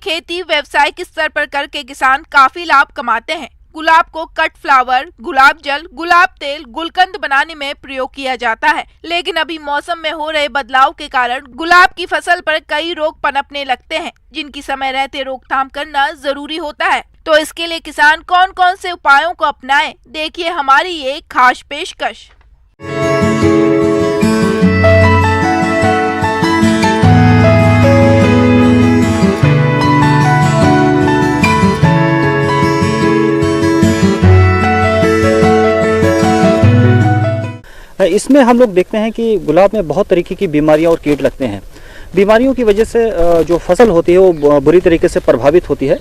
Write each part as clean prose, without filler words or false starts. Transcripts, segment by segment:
खेती व्यावसायिक स्तर पर करके किसान काफी लाभ कमाते हैं। गुलाब को कट फ्लावर, गुलाब जल, गुलाब तेल, गुलकंद बनाने में प्रयोग किया जाता है। लेकिन अभी मौसम में हो रहे बदलाव के कारण गुलाब की फसल पर कई रोग पनपने लगते हैं, जिनकी समय रहते रोकथाम करना जरूरी होता है। तो इसके लिए किसान कौन कौन से उपायों को अपनाएं, देखिए हमारी ये खास पेशकश। इसमें हम लोग देखते हैं कि गुलाब में बहुत तरीके की बीमारियां और कीट लगते हैं। बीमारियों की वजह से जो फसल होती है वो बुरी तरीके से प्रभावित होती है।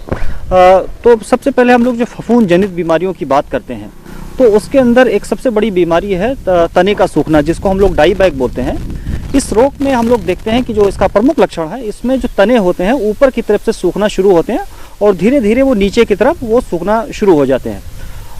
तो सबसे पहले हम लोग जो फफूंद जनित बीमारियों की बात करते हैं तो उसके अंदर एक सबसे बड़ी बीमारी है तने का सूखना, जिसको हम लोग डाई बैक बोलते हैं। इस रोग में हम लोग देखते हैं कि जो इसका प्रमुख लक्षण है, इसमें जो तने होते हैं ऊपर की तरफ से सूखना शुरू होते हैं और धीरे धीरे वो नीचे की तरफ वो सूखना शुरू हो जाते हैं।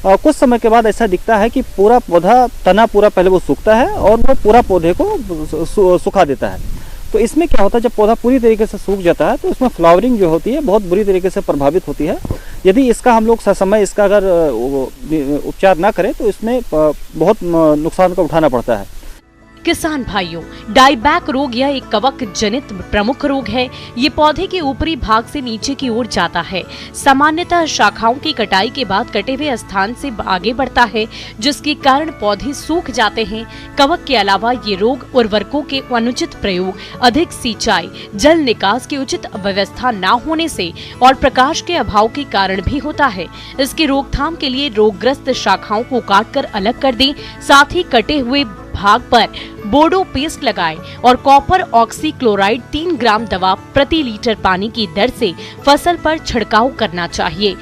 कुछ समय के बाद ऐसा दिखता है कि पूरा पौधा तना पूरा पहले वो सूखता है और वो पूरा पौधे को सुखा देता है। तो इसमें क्या होता है, जब पौधा पूरी तरीके से सूख जाता है तो इसमें फ्लावरिंग जो होती है बहुत बुरी तरीके से प्रभावित होती है। यदि इसका हम लोग ससमय इसका अगर उपचार ना करें तो इसमें बहुत नुकसान को उठाना पड़ता है। किसान भाइयों, डाईबैक रोग यह एक कवक जनित प्रमुख रोग है। ये पौधे के ऊपरी भाग से नीचे की ओर जाता है। सामान्यतः शाखाओं की कटाई के बाद कटे हुए स्थान से आगे बढ़ता है, जिसके कारण पौधे सूख जाते हैं। कवक के अलावा ये रोग उर्वरकों के अनुचित प्रयोग, अधिक सिंचाई, जल निकास की उचित व्यवस्था न होने से और प्रकाश के अभाव के कारण भी होता है। इसकी रोकथाम के लिए रोगग्रस्त शाखाओं को काटकर अलग कर दें, साथ ही कटे हुए भाग पर बोडो पेस्ट लगाएं और कॉपर ऑक्सीक्लोराइड 3 ग्राम दवा प्रति लीटर पानी की दर से फसल पर छिड़काव करना चाहिए।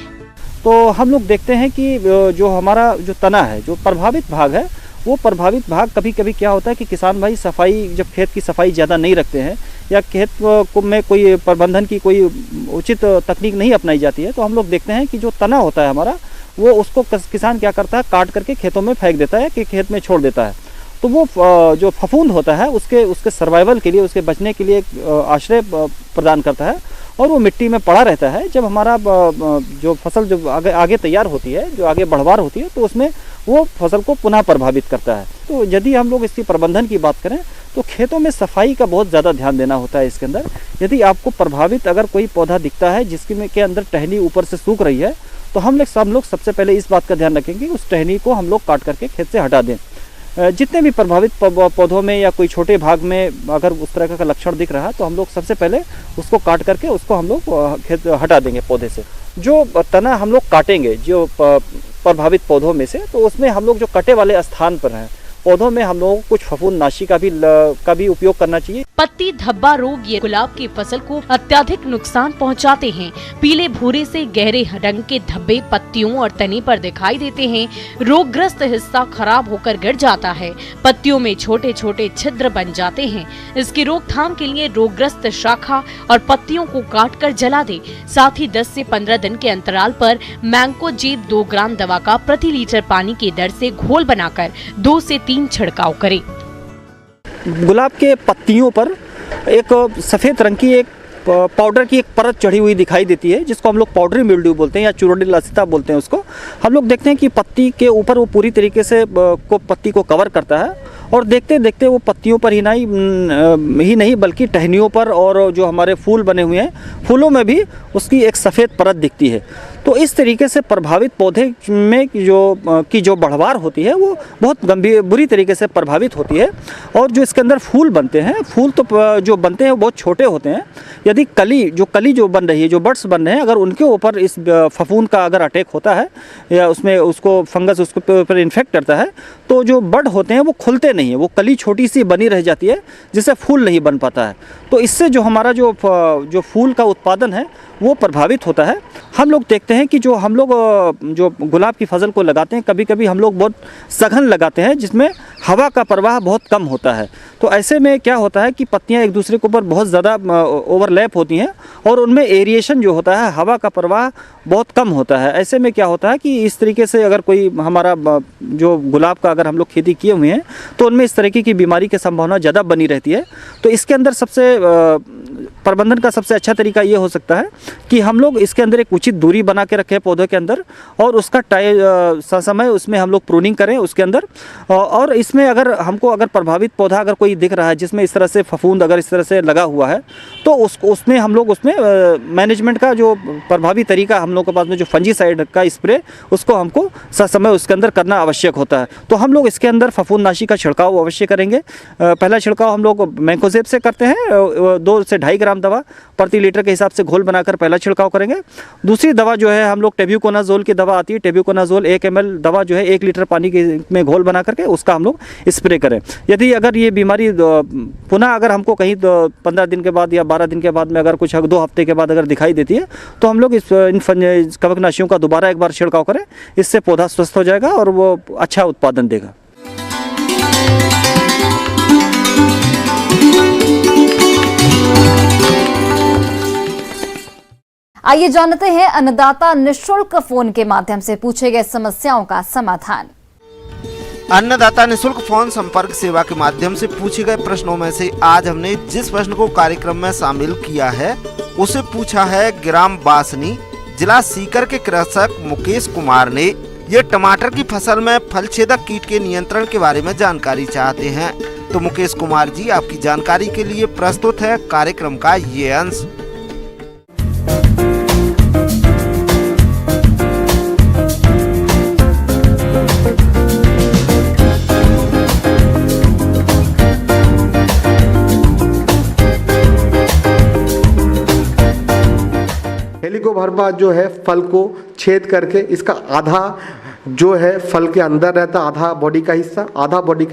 तो हम लोग देखते हैं कि जो हमारा जो तना है, जो प्रभावित भाग है, वो प्रभावित भाग कभी कभी क्या होता है कि किसान भाई सफाई, जब खेत की सफाई ज़्यादा नहीं रखते हैं या खेत में कोई प्रबंधन की कोई उचित तकनीक नहीं अपनाई जाती है, तो हम लोग देखते हैं कि जो तना होता है हमारा, वो उसको किसान क्या करता है, काट करके खेतों में फेंक देता है कि खेत में छोड़ देता है। तो वो जो फफूंद होता है उसके सर्वाइवल के लिए, उसके बचने के लिए आश्रय प्रदान करता है और वो मिट्टी में पड़ा रहता है। जब हमारा जो फसल जो आगे तैयार होती है, जो आगे बढ़वार होती है, तो उसमें वो फसल को पुनः प्रभावित करता है। तो यदि हम लोग इसकी प्रबंधन की बात करें तो खेतों में सफाई का बहुत ज़्यादा ध्यान देना होता है इसके अंदर। यदि आपको प्रभावित अगर कोई पौधा दिखता है जिसके अंदर टहनी ऊपर से सूख रही है, तो हम लोग सबसे पहले इस बात का ध्यान रखेंगे उस टहनी को हम लोग काट करके खेत से हटा दें। जितने भी प्रभावित पौधों में या कोई छोटे भाग में अगर उस तरह का लक्षण दिख रहा है तो हम लोग सबसे पहले उसको काट करके उसको हम लोग खेत हटा देंगे पौधे से। जो तना हम लोग काटेंगे जो प्रभावित पौधों में से, तो उसमें हम लोग जो कटे वाले स्थान पर हैं पौधों में हम लोगों को कुछ फफूंदनाशी का भी उपयोग करना चाहिए। पत्ती धब्बा रोग ये गुलाब की फसल को अत्यधिक नुकसान पहुंचाते हैं। पीले भूरे से गहरे रंग के धब्बे पत्तियों और तने पर दिखाई देते हैं। रोगग्रस्त हिस्सा खराब होकर गिर जाता है। पत्तियों में छोटे छोटे छिद्र बन जाते हैं। इसकी रोकथाम के लिए रोगग्रस्त शाखा और पत्तियों को काटकर जला दे। साथ ही 10 से 15 दिन के अंतराल पर मैंकोजेब 2 ग्राम दवा का प्रति लीटर पानी की दर से घोल बनाकर 2 से 3 छिड़काव करें। गुलाब के पत्तियों पर एक सफ़ेद रंग की एक पाउडर की एक परत चढ़ी हुई दिखाई देती है, जिसको हम लोग पाउडरी मिल्ड्यू बोलते हैं या चूरोडिलासिता बोलते हैं उसको। हम लोग देखते हैं कि पत्ती के ऊपर वो पूरी तरीके से पत्ती को कवर करता है और देखते देखते वो पत्तियों पर ही नहीं बल्कि टहनियों पर और जो हमारे फूल बने हुए हैं फूलों में भी उसकी एक सफ़ेद परत दिखती है। तो इस तरीके से प्रभावित पौधे में जो बढ़वार होती है वो बहुत बुरी तरीके से प्रभावित होती है। और जो इसके अंदर फूल बनते हैं, फूल तो जो बनते हैं वो बहुत छोटे होते हैं। यदि कली जो बन रही है, जो बड्स बन रहे हैं, अगर उनके ऊपर इस फफूंद का अगर अटैक होता है या उसमें उसको फंगस उसके ऊपर इन्फेक्ट करता है, तो जो बड होते हैं वो खुलते नहीं है, वो कली छोटी सी बनी रह जाती है जिससे फूल नहीं बन पाता है। तो इससे जो हमारा जो फूल का उत्पादन है वो प्रभावित होता है। हम लोग देखते हैं कि जो गुलाब की फसल को लगाते हैं, कभी कभी हम लोग बहुत सघन लगाते हैं जिसमें हवा का प्रवाह बहुत कम होता है। तो ऐसे में क्या होता है कि पत्तियां एक दूसरे के ऊपर बहुत ज़्यादा ओवरलैप होती हैं और उनमें एरिएशन जो होता है, हवा का प्रवाह बहुत कम होता है। ऐसे में क्या होता है कि इस तरीके से अगर कोई हमारा जो गुलाब का अगर हम लोग खेती किए हुए हैं तो उनमें इस तरीके की बीमारी की संभावना ज़्यादा बनी रहती है। तो इसके अंदर सबसे प्रबंधन का सबसे अच्छा तरीका ये हो सकता है कि हम लोग इसके अंदर एक उचित दूरी बना के रखें पौधे के अंदर, और उसका समय उसमें हम लोग प्रूनिंग करें उसके अंदर। और इसमें अगर प्रभावित पौधा अगर कोई दिख रहा है जिसमें इस तरह से फफूंद अगर इस तरह से लगा हुआ है, तो उसमें हम लोग मैनेजमेंट का जो प्रभावी तरीका हम लोग के पास में जो फंजीसाइड का स्प्रे, उसको हमको समय उसके अंदर करना आवश्यक होता है। तो हम लोग इसके अंदर फफूंदनाशी का छिड़काव अवश्य करेंगे। पहला छिड़काव हम लोग मैंकोजेब से करते हैं, 2 से 2.5 ग्राम दवा प्रति लीटर के हिसाब से घोल बनाकर पहला छिड़काव करेंगे। दूसरी दवा जो है हम लोग टेब्यूकोनाजोल की दवा आती है, टेब्यूकोनाजोल 1 ml दवा जो है 1 लीटर पानी में घोल बना करके उसका हम लोग स्प्रे करें। यदि अगर ये बीमारी पुनः अगर हमको कहीं 15 दिन के बाद या 12 दिन के बाद में अगर कुछ 2 हफ्ते के बाद अगर दिखाई देती है, तो हम लोग इन कवकनाशियों का दोबारा एक बार छिड़काव करें। इससे पौधा स्वस्थ हो जाएगा और वो अच्छा उत्पादन देगा। आइए जानते हैं अन्नदाता निःशुल्क फोन के माध्यम से पूछे गए समस्याओं का समाधान। अन्नदाता निःशुल्क फोन संपर्क सेवा के माध्यम से पूछे गए प्रश्नों में से आज हमने जिस प्रश्न को कार्यक्रम में शामिल किया है उसे पूछा है ग्राम बासनी, जिला सीकर के कृषक मुकेश कुमार ने। ये टमाटर की फसल में फलछेदक कीट के नियंत्रण के बारे में जानकारी चाहते हैं। तो मुकेश कुमार जी, आपकी जानकारी के लिए प्रस्तुत है कार्यक्रम का ये अंश। हेलिकोबार्बा जो है फल को छेद करके इसका आधा जो है फल के अंदर रहता, आधा बॉडी का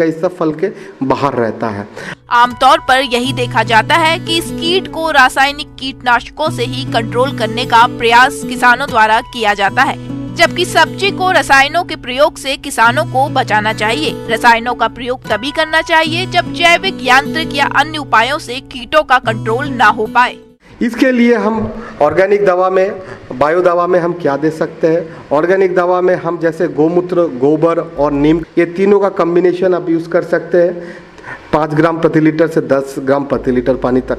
हिस्सा फल के बाहर रहता है। आमतौर पर यही देखा जाता है कि इस कीट को रासायनिक कीटनाशकों से ही कंट्रोल करने का प्रयास किसानों द्वारा किया जाता है, जबकि सब्जी को रसायनों के प्रयोग से किसानों को बचाना चाहिए। रसायनों का प्रयोग तभी करना चाहिए जब जैविक, यांत्रिक या अन्य उपायों से कीटों का कंट्रोल ना हो पाए। इसके लिए हम ऑर्गेनिक दवा में, बायो दवा में हम क्या दे सकते हैं? ऑर्गेनिक दवा में हम जैसे गोमूत्र, गोबर और नीम, ये तीनों का कॉम्बिनेशन आप यूज़ कर सकते हैं 5 ग्राम प्रति लीटर से 10 ग्राम प्रति लीटर पानी तक।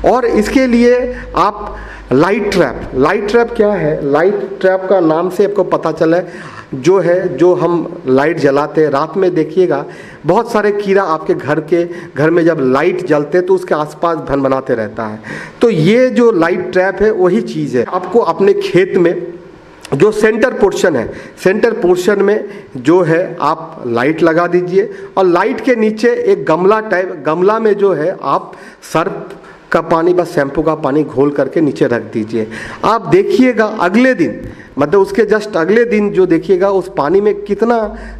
और इसके लिए आप लाइट ट्रैप क्या है? लाइट ट्रैप का नाम से आपको पता चला जो हम लाइट जलाते हैं रात में, देखिएगा बहुत सारे कीड़ा आपके घर में जब लाइट जलते हैं तो उसके आसपास भनभनाते रहता है। तो ये जो लाइट ट्रैप है वही चीज़ है। आपको अपने खेत में जो सेंटर पोर्शन में जो है आप लाइट लगा दीजिए, और लाइट के नीचे एक गमला में जो है आप सर्फ का पानी, बस शैम्पू का पानी घोल करके नीचे रख दीजिए। आप देखिएगा अगले दिन, मतलब उसके जस्ट अगले दिन जो देखिएगा उस पानी में कितना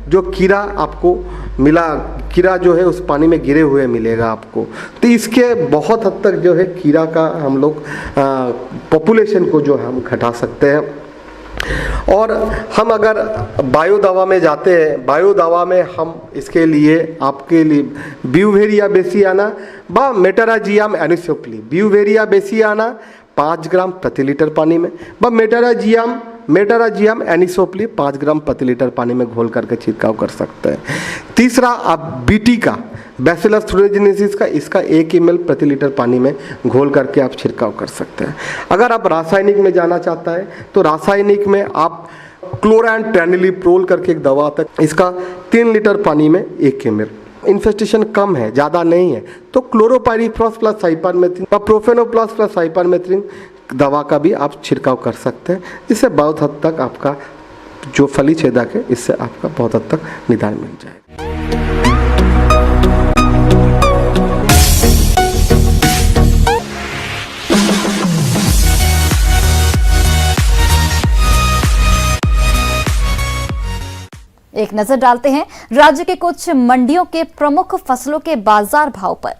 जो कीड़ा आपको मिला, कीड़ा जो है उस पानी में गिरे हुए मिलेगा आपको। तो इसके बहुत हद तक जो है कीड़ा का हम लोग पॉपुलेशन को जो हम घटा सकते हैं। और हम अगर बायो दवा में जाते हैं, बायो दवा में हम इसके लिए आपके लिए ब्यूवेरिया बेसियाना व मेटाराजियम एनिसोप्ली, ब्यूवेरिया बेसियाना 5 ग्राम प्रति लीटर पानी में व मेटाराजियम एनिसोप्ली 5 ग्राम प्रति लीटर पानी में घोल करके छिड़काव कर सकते हैं। तीसरा, आप बीटी का, बैसिलस थ्यूरोजेनेसिस का, इसका 1 ml प्रति लीटर पानी में घोल करके आप छिड़काव कर सकते हैं। अगर आप रासायनिक में जाना चाहता है तो रासायनिक में आप क्लोरान-ट्रेनिलीप्रोल करके एक दवा आता है, इसका 3 लीटर पानी में 1 ml। इन्फेस्टेशन कम है, ज़्यादा नहीं है, तो क्लोरोपाइरीफ्रॉस प्लस साइपरमेथ्रिन व प्रोफेनोप्लस प्लस साइपरमेथ्रिन दवा का भी आप छिड़काव कर सकते हैं, जिससे बहुत हद तक आपका जो फली छेदक है इससे आपका बहुत हद तक निदान मिल जाएगा। एक नजर डालते हैं राज्य के कुछ मंडियों के प्रमुख फसलों के बाजार भाव पर।